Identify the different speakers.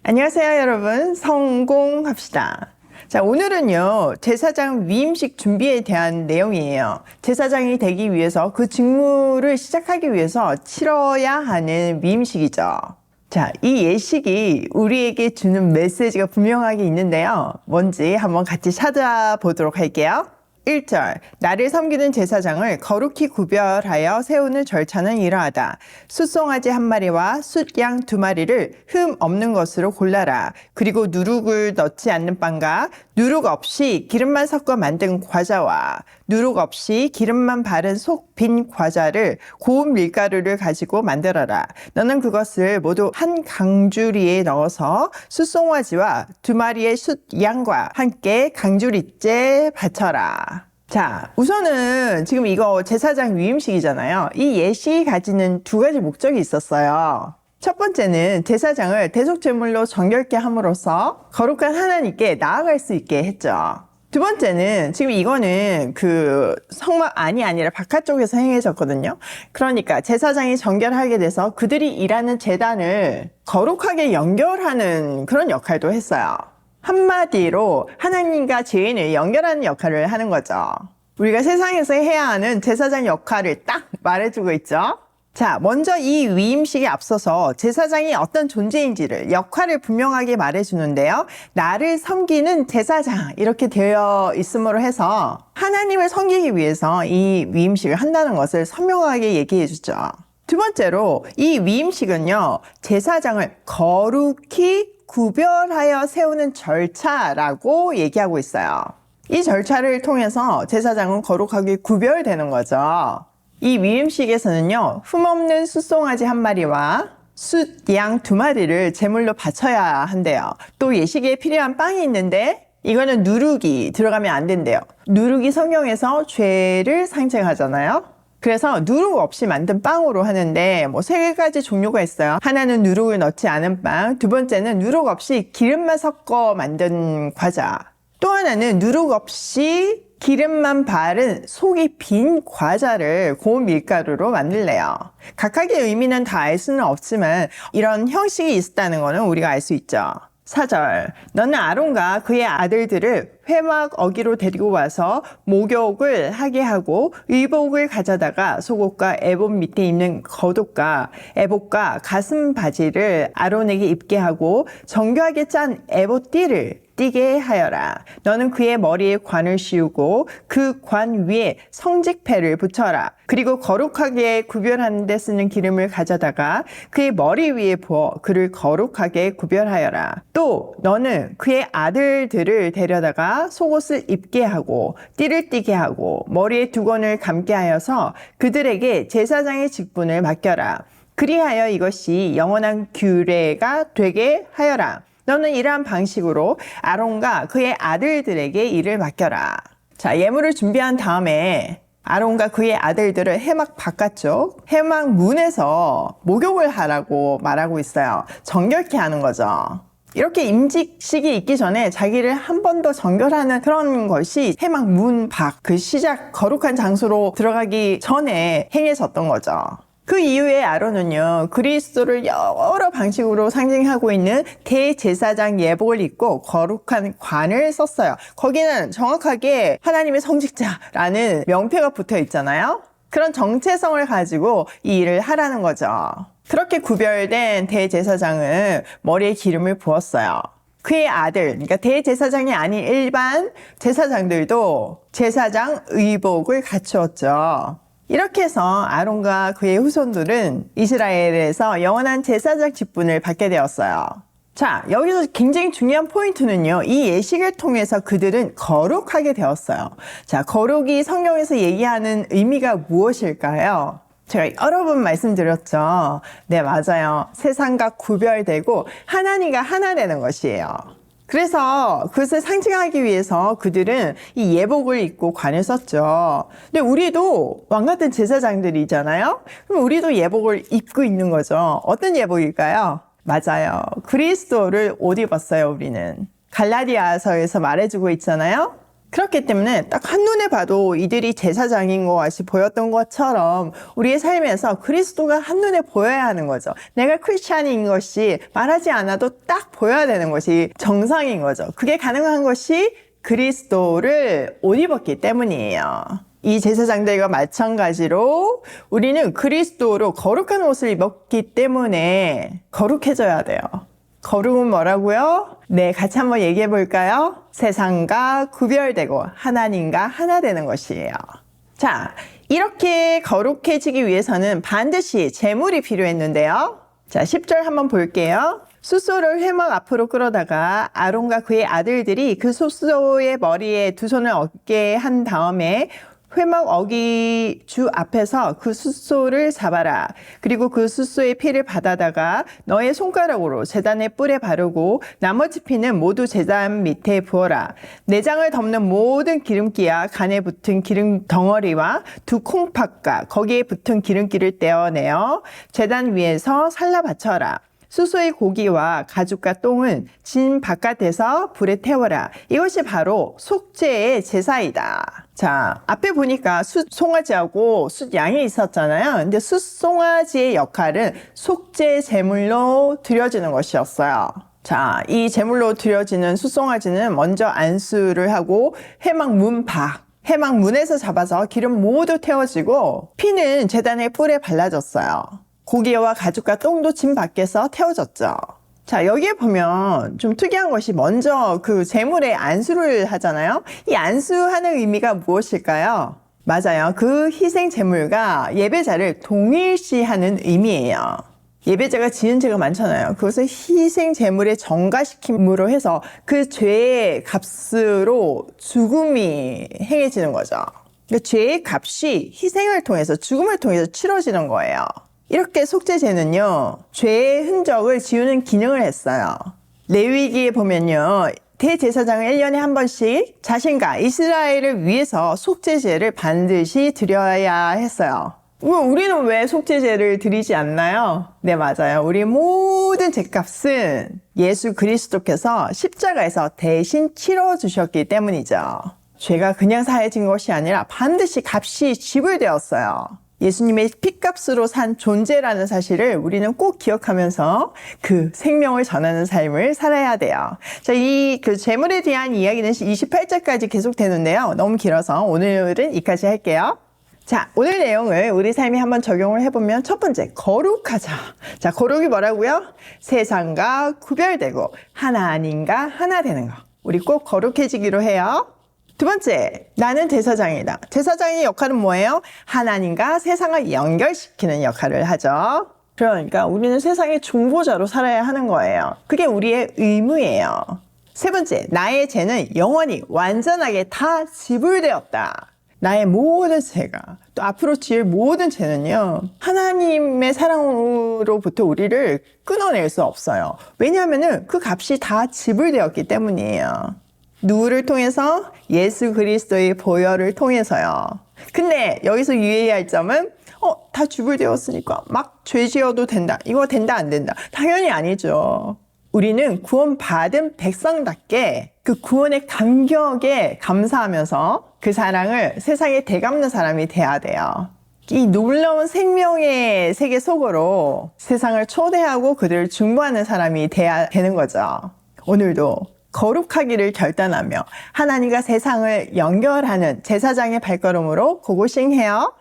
Speaker 1: 안녕하세요, 여러분. 성공합시다. 자, 오늘은요, 제사장 위임식 준비에 대한 내용이에요. 제사장이 되기 위해서 그 직무를 시작하기 위해서 치러야 하는 위임식이죠. 자, 이 예식이 우리에게 주는 메시지가 분명하게 있는데요. 뭔지 한번 같이 찾아보도록 할게요. 1절, 나를 섬기는 제사장을 거룩히 구별하여 세우는 절차는 이러하다. 숫송아지 1마리와 숫양 2마리를 흠 없는 것으로 골라라. 그리고 누룩을 넣지 않는 빵과 누룩 없이 기름만 섞어 만든 과자와 누룩 없이 기름만 바른 속 빈 과자를 고운 밀가루를 가지고 만들어라. 너는 그것을 모두 한 강주리에 넣어서 숫송아지와 2마리의 숫양과 함께 강주리째 바쳐라. 자, 우선은 지금 이거 제사장 위임식이잖아요. 이 예식이 가지는 두 가지 목적이 있었어요. 첫 번째는 제사장을 대속제물로 정결케 함으로써 거룩한 하나님께 나아갈 수 있게 했죠. 두 번째는 지금 이거는 그 성막 안이 아니라 바깥쪽에서 행해졌거든요. 그러니까 제사장이 정결하게 돼서 그들이 일하는 제단을 거룩하게 연결하는 그런 역할도 했어요. 한마디로 하나님과 죄인을 연결하는 역할을 하는 거죠. 우리가 세상에서 해야 하는 제사장 역할을 딱 말해주고 있죠. 자, 먼저 이 위임식에 앞서서 제사장이 어떤 존재인지를 역할을 분명하게 말해주는데요. 나를 섬기는 제사장 이렇게 되어 있음으로 해서 하나님을 섬기기 위해서 이 위임식을 한다는 것을 선명하게 얘기해 주죠. 두 번째로 이 위임식은요. 제사장을 거룩히 구별하여 세우는 절차라고 얘기하고 있어요. 이 절차를 통해서 제사장은 거룩하게 구별되는 거죠. 이 위임식에서는요, 흠없는 숫송아지 1마리와 숫양 2마리를 제물로 바쳐야 한대요. 또 예식에 필요한 빵이 있는데 이거는 누룩이 들어가면 안 된대요. 누룩이 성경에서 죄를 상징하잖아요. 그래서 누룩 없이 만든 빵으로 하는데 뭐 3가지 종류가 있어요. 하나는 누룩을 넣지 않은 빵, 두 번째는 누룩 없이 기름만 섞어 만든 과자, 또 하나는 누룩 없이 기름만 바른 속이 빈 과자를 고운 밀가루로 만들래요. 각각의 의미는 다 알 수는 없지만 이런 형식이 있었다는 것은 우리가 알 수 있죠. 4절, 너는 아론과 그의 아들들을 회막 어기로 데리고 와서 목욕을 하게 하고 의복을 가져다가 속옷과 에봇 밑에 입는 겉옷과 에봇과 가슴 바지를 아론에게 입게 하고 정교하게 짠 에봇 띠를 띠게 하여라. 너는 그의 머리에 관을 씌우고 그 관 위에 성직패를 붙여라. 그리고 거룩하게 구별하는 데 쓰는 기름을 가져다가 그의 머리 위에 부어 그를 거룩하게 구별하여라. 또 너는 그의 아들들을 데려다가 속옷을 입게 하고 띠를 띠게 하고 머리에 두건을 감게 하여서 그들에게 제사장의 직분을 맡겨라. 그리하여 이것이 영원한 규례가 되게 하여라. 너는 이러한 방식으로 아론과 그의 아들들에게 일을 맡겨라. 자, 예물을 준비한 다음에 아론과 그의 아들들을 회막 바깥쪽, 회막 문에서 목욕을 하라고 말하고 있어요. 정결케 하는 거죠. 이렇게 임직식이 있기 전에 자기를 한 번 더 정결하는 그런 것이 회막 문 밖, 그 시작 거룩한 장소로 들어가기 전에 행해졌던 거죠. 그 이후에 아론은요, 그리스도를 여러 방식으로 상징하고 있는 대제사장 예복을 입고 거룩한 관을 썼어요. 거기는 정확하게 하나님의 성직자라는 명패가 붙어 있잖아요. 그런 정체성을 가지고 이 일을 하라는 거죠. 그렇게 구별된 대제사장은 머리에 기름을 부었어요. 그의 아들, 그러니까 대제사장이 아닌 일반 제사장들도 제사장 의복을 갖추었죠. 이렇게 해서 아론과 그의 후손들은 이스라엘에서 영원한 제사장 직분을 받게 되었어요. 자, 여기서 굉장히 중요한 포인트는요. 이 예식을 통해서 그들은 거룩하게 되었어요. 자, 거룩이 성경에서 얘기하는 의미가 무엇일까요? 제가 여러 번 말씀드렸죠. 네, 맞아요. 세상과 구별되고 하나님과 하나 되는 것이에요. 그래서 그것을 상징하기 위해서 그들은 이 예복을 입고 관을 썼죠. 근데 우리도 왕같은 제사장들이잖아요. 그럼 우리도 예복을 입고 있는 거죠. 어떤 예복일까요? 맞아요. 그리스도를 옷 입었어요, 우리는. 갈라디아서에서 말해주고 있잖아요. 그렇기 때문에 딱 한눈에 봐도 이들이 제사장인 것 같이 보였던 것처럼 우리의 삶에서 그리스도가 한눈에 보여야 하는 거죠. 내가 크리스찬인 것이 말하지 않아도 딱 보여야 되는 것이 정상인 거죠. 그게 가능한 것이 그리스도를 옷 입었기 때문이에요. 이 제사장들과 마찬가지로 우리는 그리스도로 거룩한 옷을 입었기 때문에 거룩해져야 돼요. 거룩은 뭐라고요? 네, 같이 한번 얘기해 볼까요? 세상과 구별되고 하나님과 하나 되는 것이에요. 자, 이렇게 거룩해지기 위해서는 반드시 제물이 필요했는데요. 자, 10절 한번 볼게요. 숫소를 회막 앞으로 끌어다가 아론과 그의 아들들이 그 숫소의 머리에 두 손을 얹게 한 다음에 회막 어기 주 앞에서 그 숫소를 잡아라. 그리고 그 숫소의 피를 받아다가 너의 손가락으로 제단의 뿔에 바르고 나머지 피는 모두 제단 밑에 부어라. 내장을 덮는 모든 기름기와 간에 붙은 기름 덩어리와 두 콩팥과 거기에 붙은 기름기를 떼어내어 제단 위에서 살라 바쳐라. 숫소의 고기와 가죽과 똥은 진 바깥에서 불에 태워라. 이것이 바로 속죄의 제사이다. 자, 앞에 보니까 숫송아지하고 숫양이 있었잖아요. 근데 숫송아지의 역할은 속죄 제물로 드려지는 것이었어요. 자, 이 제물로 드려지는 숫송아지는 먼저 안수를 하고 해막 문에서 잡아서 기름 모두 태워지고 피는 제단의 뿔에 발라졌어요. 고기와 가죽과 똥도 진 밖에서 태워졌죠. 자, 여기에 보면 좀 특이한 것이 먼저 그 제물에 안수를 하잖아요. 이 안수하는 의미가 무엇일까요? 맞아요. 그 희생 제물과 예배자를 동일시하는 의미예요. 예배자가 지은 죄가 많잖아요. 그것을 희생 제물에 전가시킴으로 해서 그 죄의 값으로 죽음이 행해지는 거죠. 그러니까 죄의 값이 희생을 통해서 죽음을 통해서 치러지는 거예요. 이렇게 속죄제는요, 죄의 흔적을 지우는 기능을 했어요. 레위기에 보면요, 대제사장은 1년에 한 번씩 자신과 이스라엘을 위해서 속죄제를 반드시 드려야 했어요. 우리는 왜 속죄제를 드리지 않나요? 네, 맞아요. 우리 모든 죄값은 예수 그리스도께서 십자가에서 대신 치러주셨기 때문이죠. 죄가 그냥 사해진 것이 아니라 반드시 값이 지불되었어요. 예수님의 핏값으로 산 존재라는 사실을 우리는 꼭 기억하면서 그 생명을 전하는 삶을 살아야 돼요. 자, 그 재물에 대한 이야기는 28절까지 계속되는데요. 너무 길어서 오늘은 여기까지 할게요. 자, 오늘 내용을 우리 삶에 한번 적용을 해보면 첫 번째, 거룩하자. 자, 거룩이 뭐라고요? 세상과 구별되고 하나님과 하나 되는 거. 우리 꼭 거룩해지기로 해요. 두 번째, 나는 제사장이다. 제사장의 역할은 뭐예요? 하나님과 세상을 연결시키는 역할을 하죠. 그러니까 우리는 세상의 중보자로 살아야 하는 거예요. 그게 우리의 의무예요. 세 번째, 나의 죄는 영원히 완전하게 다 지불되었다. 나의 모든 죄가, 또 앞으로 지을 모든 죄는요, 하나님의 사랑으로부터 우리를 끊어낼 수 없어요. 왜냐하면 그 값이 다 지불되었기 때문이에요. 누구를 통해서? 예수 그리스도의 보혈을 통해서요. 근데 여기서 유의해야 할 점은 다 지불되었으니까 막 죄 지어도 된다. 이거 된다 안 된다. 당연히 아니죠. 우리는 구원받은 백성답게 그 구원의 감격에 감사하면서 그 사랑을 세상에 되갚는 사람이 돼야 돼요. 이 놀라운 생명의 세계 속으로 세상을 초대하고 그들을 중보하는 사람이 돼야 되는 거죠. 오늘도 거룩하기를 결단하며 하나님과 세상을 연결하는 제사장의 발걸음으로 고고싱해요.